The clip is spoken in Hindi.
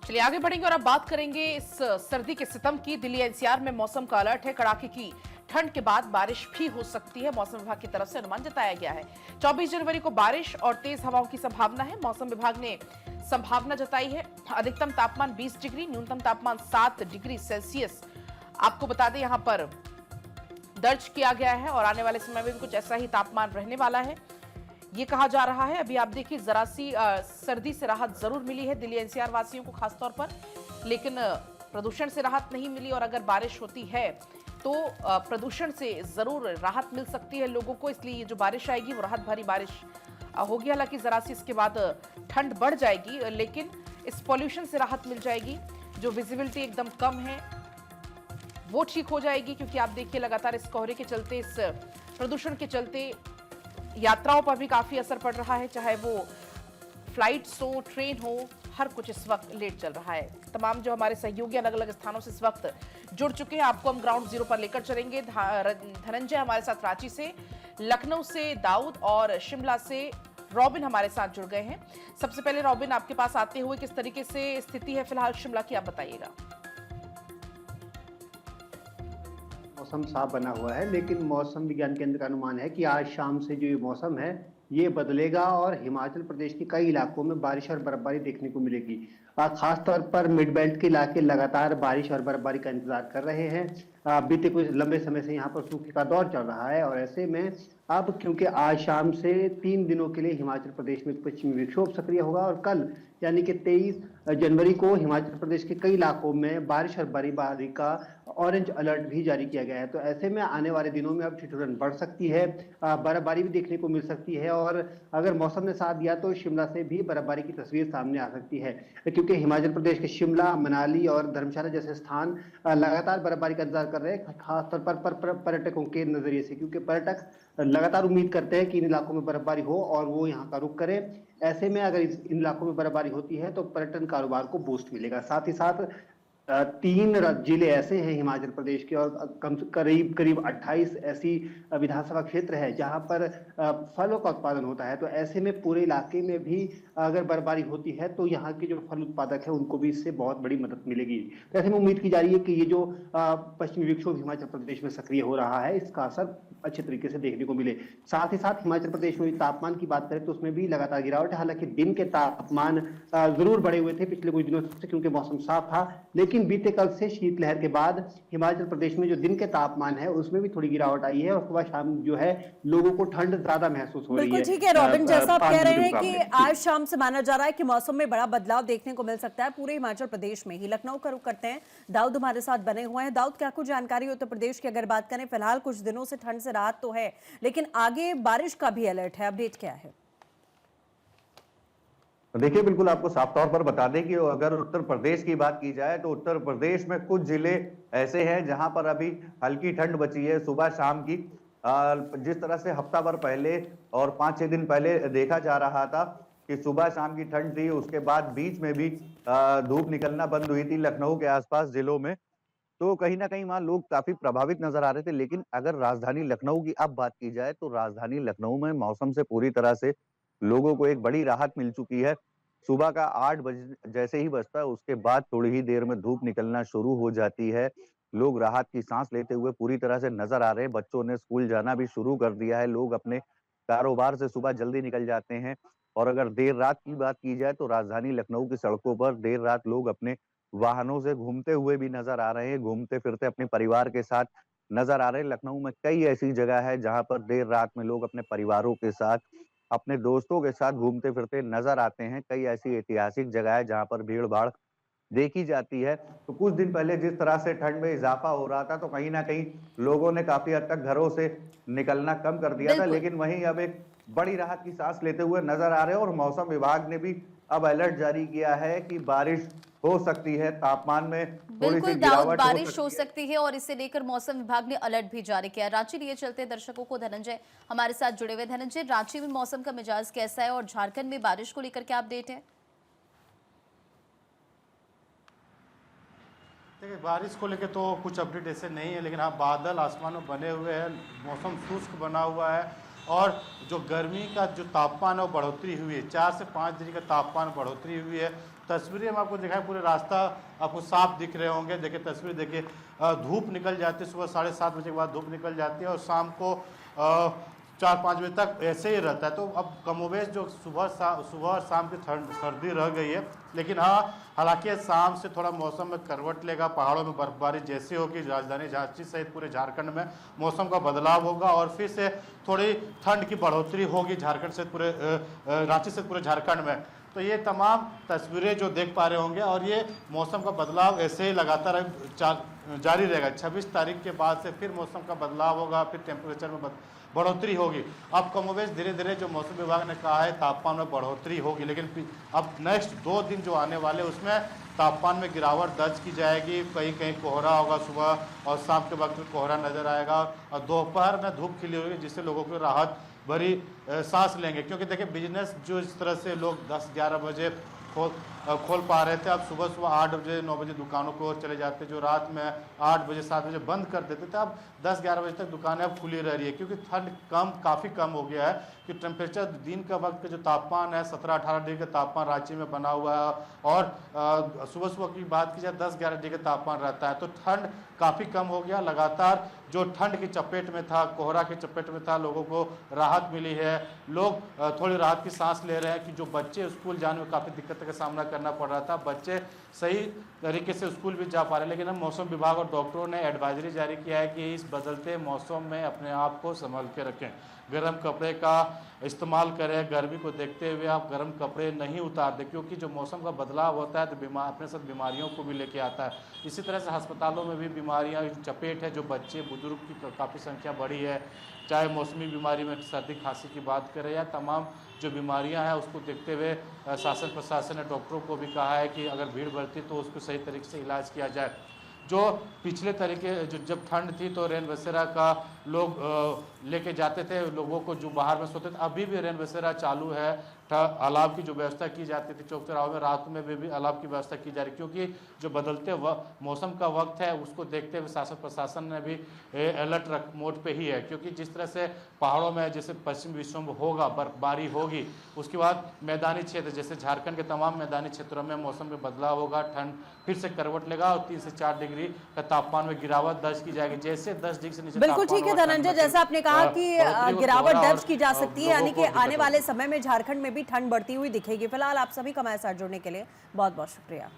चलिए आगे बढ़ेंगे और अब बात करेंगे इस सर्दी के सितम की। दिल्ली एनसीआर में मौसम का अलर्ट है। कड़ाके की ठंड के बाद बारिश भी हो सकती है। मौसम विभाग की तरफ से अनुमान जताया गया है 24 जनवरी को बारिश और तेज हवाओं की संभावना है। मौसम विभाग ने संभावना जताई है अधिकतम तापमान 20 डिग्री, न्यूनतम तापमान 7 डिग्री सेल्सियस आपको बता दें यहां पर दर्ज किया गया है और आने वाले समय में भी कुछ ऐसा ही तापमान रहने वाला है, ये कहा जा रहा है। अभी आप देखिए जरा सी सर्दी से राहत जरूर मिली है दिल्ली एनसीआर वासियों को खासतौर पर, लेकिन प्रदूषण से राहत नहीं मिली और अगर बारिश होती है तो प्रदूषण से जरूर राहत मिल सकती है लोगों को। इसलिए ये जो बारिश आएगी वो राहत भरी बारिश होगी। हालांकि जरा सी इसके बाद ठंड बढ़ जाएगी, लेकिन इस पॉल्यूशन से राहत मिल जाएगी। जो विजिबिलिटी एकदम कम है वो ठीक हो जाएगी, क्योंकि आप देखिए लगातार इस कोहरे के चलते, इस प्रदूषण के चलते यात्राओं पर भी काफी असर पड़ रहा है। चाहे वो फ्लाइट्स हो, ट्रेन हो, हर कुछ इस वक्त लेट चल रहा है। तमाम जो हमारे सहयोगी अलग अलग स्थानों से इस वक्त जुड़ चुके हैं, आपको हम ग्राउंड जीरो पर लेकर चलेंगे। धनंजय हमारे साथ रांची से, लखनऊ से दाऊद और शिमला से रॉबिन हमारे साथ जुड़ गए हैं। सबसे पहले रॉबिन, आपके पास आते हुए किस तरीके से स्थिति है फिलहाल शिमला की, आप बताइएगा। मौसम साफ बना हुआ है, लेकिन मौसम विज्ञान केंद्र का अनुमान है कि आज शाम से जो ये मौसम है ये बदलेगा और हिमाचल प्रदेश के कई इलाकों में बारिश और बर्फबारी देखने को मिलेगी। खास तौर पर मिड बेल्ट के इलाके लगातार बारिश और बर्फबारी का इंतजार कर रहे हैं। बीते कुछ लंबे समय से यहाँ पर सूखे का दौर चल रहा है और ऐसे में अब क्योंकि आज शाम से 3 दिनों के लिए हिमाचल प्रदेश में पश्चिमी विक्षोभ सक्रिय होगा और कल यानी कि 23 जनवरी को हिमाचल प्रदेश के कई इलाकों में बारिश और बर्फबारी का ऑरेंज अलर्ट भी जारी किया गया है। तो ऐसे में आने वाले दिनों में अब ठिठुरन बढ़ सकती है, बर्फबारी भी देखने को मिल सकती है और अगर मौसम ने साथ दिया तो शिमला से भी बर्फबारी की तस्वीर सामने आ सकती है, क्योंकि हिमाचल प्रदेश के शिमला, मनाली और धर्मशाला जैसे स्थान लगातार बर्फबारी का इंतजार कर रहे हैं, खासतौर पर पर्यटकों के नजरिए से, क्योंकि पर्यटक लगातार उम्मीद करते हैं कि इन इलाकों में बर्फबारी हो और वो यहाँ का रुख करें। ऐसे में अगर इन इलाकों में बर्फबारी होती है तो पर्यटन कारोबार को बूस्ट मिलेगा। साथ ही साथ 3 जिले ऐसे हैं हिमाचल प्रदेश के और करीब करीब 28 ऐसी विधानसभा क्षेत्र है जहां पर फलों का उत्पादन होता है। तो ऐसे में पूरे इलाके में भी अगर बर्फबारी होती है तो यहाँ के जो फल उत्पादक है उनको भी इससे बहुत बड़ी मदद मिलेगी। तो ऐसे में उम्मीद की जा रही है कि ये जो पश्चिमी विक्षोभ हिमाचल प्रदेश में सक्रिय हो रहा है इसका असर अच्छे तरीके से देखने को मिले। साथ ही साथ हिमाचल प्रदेश में तापमान की बात करें तो उसमें भी लगातार गिरावट है। हालांकि दिन के तापमान जरूर बढ़े हुए थे पिछले कुछ दिनों से, क्योंकि मौसम साफ था, लेकिन बीते कल से शीतलहर के बाद हिमाचल प्रदेश में जो दिन के तापमान है उसमें भी थोड़ी गिरावट आई है और सुबह शाम जो है लोगों को ठंड ज्यादा महसूस हो रही है। बिल्कुल ठीक है रॉबिन, जैसा आप कह रहे हैं कि आज शाम से माना जा रहा है कि मौसम में बड़ा बदलाव देखने को मिल सकता है पूरे हिमाचल प्रदेश में ही। लखनऊ का रुख करते हैं, दाऊद हमारे साथ बने हुए हैं। दाऊद, क्या कुछ जानकारी उत्तर प्रदेश की अगर बात करें, फिलहाल कुछ दिनों से ठंड से राहत तो है, लेकिन आगे बारिश का भी अलर्ट है, अपडेट क्या है? देखिए, बिल्कुल आपको साफ तौर पर बता दें कि अगर उत्तर प्रदेश की बात की जाए तो उत्तर प्रदेश में कुछ जिले ऐसे हैं जहां पर अभी हल्की ठंड बची है सुबह शाम की। जिस तरह से हफ्ता भर पहले और 5-6 दिन पहले देखा जा रहा था कि सुबह शाम की ठंड थी, उसके बाद बीच में भी धूप निकलना बंद हुई थी लखनऊ के आसपास जिलों में, तो कहीं ना कहीं वहां लोग काफी प्रभावित नजर आ रहे थे। लेकिन अगर राजधानी लखनऊ की अब बात की जाए तो राजधानी लखनऊ में मौसम से पूरी तरह से लोगों को एक बड़ी राहत मिल चुकी है। सुबह का 8 बजे जैसे ही बजता है उसके बाद थोड़ी ही देर में धूप निकलना शुरू हो जाती है। लोग राहत की सांस लेते हुए पूरी तरह से नजर आ रहे हैं। बच्चों ने स्कूल जाना भी शुरू कर दिया है, लोग अपने कारोबार से सुबह जल्दी निकल जाते हैं। और अगर देर रात की बात की जाए तो राजधानी लखनऊ की सड़कों पर देर रात लोग अपने वाहनों से घूमते हुए भी नजर आ रहे हैं, घूमते फिरते अपने परिवार के साथ नजर आ रहे हैं। लखनऊ में कई ऐसी जगह है जहां पर देर रात में लोग अपने परिवारों के साथ, अपने दोस्तों के साथ घूमते फिरते नजर आते हैं। कई ऐसी ऐतिहासिक जगह है जहां पर भीड़ भाड़ देखी जाती है। तो कुछ दिन पहले जिस तरह से ठंड में इजाफा हो रहा था तो कहीं ना कहीं लोगों ने काफी हद तक घरों से निकलना कम कर दिया था, लेकिन वहीं अब एक बड़ी राहत की सांस लेते हुए नजर आ रहे हैं। और मौसम विभाग ने भी अब अलर्ट जारी किया है कि बारिश हो सकती है, तापमान में थोड़ी सी गिरावट बारिश हो सकती है और इसे लेकर मौसम विभाग ने अलर्ट भी जारी किया। रांची लिए चलते हैं दर्शकों को, धनंजय हमारे साथ जुड़े हुए। धनंजय, रांची में मौसम का मिजाज कैसा है और झारखंड में बारिश को लेकर क्या अपडेट है? देखिए, बारिश को लेकर तो कुछ अपडेट ऐसे नहीं है, लेकिन हाँ बादल आसमान में बने हुए हैं, मौसम शुष्क बना हुआ है और जो गर्मी का जो तापमान है वो बढ़ोतरी हुई है, 4 से 5 डिग्री का तापमान बढ़ोतरी हुई है। तस्वीरें हम आपको दिखाएं, पूरे रास्ता आपको साफ दिख रहे होंगे। देखिए तस्वीर देखिए, धूप निकल जाती है, सुबह 7:30 बजे के बाद धूप निकल जाती है और शाम को 4-5 बजे तक ऐसे ही रहता है। तो अब कमोबेश जो सुबह और शाम की सर्दी रह गई है, लेकिन हाँ हालांकि शाम से थोड़ा मौसम में करवट लेगा। पहाड़ों में बर्फबारी जैसी होगी, राजधानी रांची सहित पूरे झारखंड में मौसम का बदलाव होगा और फिर से थोड़ी ठंड की बढ़ोतरी होगी झारखंड से पूरे रांची से पूरे झारखंड में। तो ये तमाम तस्वीरें जो देख पा रहे होंगे और ये मौसम का बदलाव ऐसे ही लगातार जारी रहेगा। 26 तारीख के बाद से फिर मौसम का बदलाव होगा, फिर टेम्परेचर में बढ़ोतरी होगी। अब कमोबेश धीरे धीरे जो मौसम विभाग ने कहा है तापमान में बढ़ोतरी होगी, लेकिन अब नेक्स्ट 2 दिन जो आने वाले उसमें तापमान में गिरावट दर्ज की जाएगी। कहीं कहीं कोहरा होगा, सुबह और शाम के वक्त में कोहरा नजर आएगा और दोपहर में धूप खिली होगी, जिससे लोगों को राहत भरी सांस लेंगे। क्योंकि देखिए बिजनेस जो इस तरह से लोग 10-11 बजे खोल पा रहे थे, अब सुबह 8 बजे 9 बजे दुकानों को चले जाते, जो रात में 8 बजे 7 बजे बंद कर देते थे, अब 10-11 बजे तक दुकानें अब खुली रह रही है। क्योंकि ठंड काफ़ी कम हो गया है कि टेम्परेचर दिन का वक्त का जो तापमान है 17-18 डिग्री का तापमान रांची में बना हुआ है और सुबह की बात की जाए 10-11 डिग्री का तापमान रहता है। तो ठंड काफ़ी कम हो गया। लगातार जो ठंड की चपेट में था, कोहरा की चपेट में था, लोगों को राहत मिली है। लोग थोड़ी राहत की सांस ले रहे हैं कि जो बच्चे स्कूल जाने में काफ़ी दिक्कत का सामना करना पड़ रहा था, बच्चे सही तरीके से स्कूल भी जा पा रहे हैं। लेकिन अब मौसम विभाग और डॉक्टरों ने एडवाइजरी जारी किया है कि इस बदलते मौसम में अपने आप को संभाल के रखें, गर्म कपड़े का इस्तेमाल करें। गर्मी को देखते हुए आप गर्म कपड़े नहीं उतार दें, क्योंकि जो मौसम का बदलाव होता है तो अपने साथ बीमारियों को भी लेके आता है। इसी तरह से अस्पतालों में भी बीमारियां चपेट है, जो बच्चे बुजुर्ग की काफ़ी संख्या बढ़ी है। चाहे मौसमी बीमारी में सर्दी खांसी की बात करें या तमाम जो बीमारियां हैं, उसको देखते हुए शासन प्रशासन ने डॉक्टरों को भी कहा है कि अगर भीड़ बढ़ती तो उसको सही तरीके से इलाज किया जाए। जो पिछले तरीके जब ठंड थी तो रैन बसेरा का लोग लेके जाते थे लोगों को जो बाहर में सोते थे, अभी भी रैन बसेरा चालू है। अलाव की जो व्यवस्था की जाती थी चौक चौराहों में, रात में भी अलाव की व्यवस्था की जा रही, क्योंकि जो बदलते मौसम का वक्त है उसको देखते हुए शासन प्रशासन ने भी अलर्ट मोड पे ही है। क्योंकि जिस तरह से पहाड़ों में जैसे पश्चिम विक्षोभ होगा, बर्फबारी होगी, उसके बाद मैदानी क्षेत्र जैसे झारखंड के तमाम मैदानी क्षेत्रों में मौसम में बदलाव होगा, ठंड फिर से करवट लेगा और 3 से 4 डिग्री का तापमान में गिरावट दर्ज की जाएगी। जैसे 10 डिग्री से नीचे बिल्कुल ठीक है धनंजय, जैसा आपने कहा कि गिरावट दर्ज की जा सकती है, यानी कि आने वाले समय में झारखंड में भी ठंड बढ़ती हुई दिखेगी। फिलहाल आप सभी का हमारे साथ जुड़ने के लिए बहुत बहुत शुक्रिया।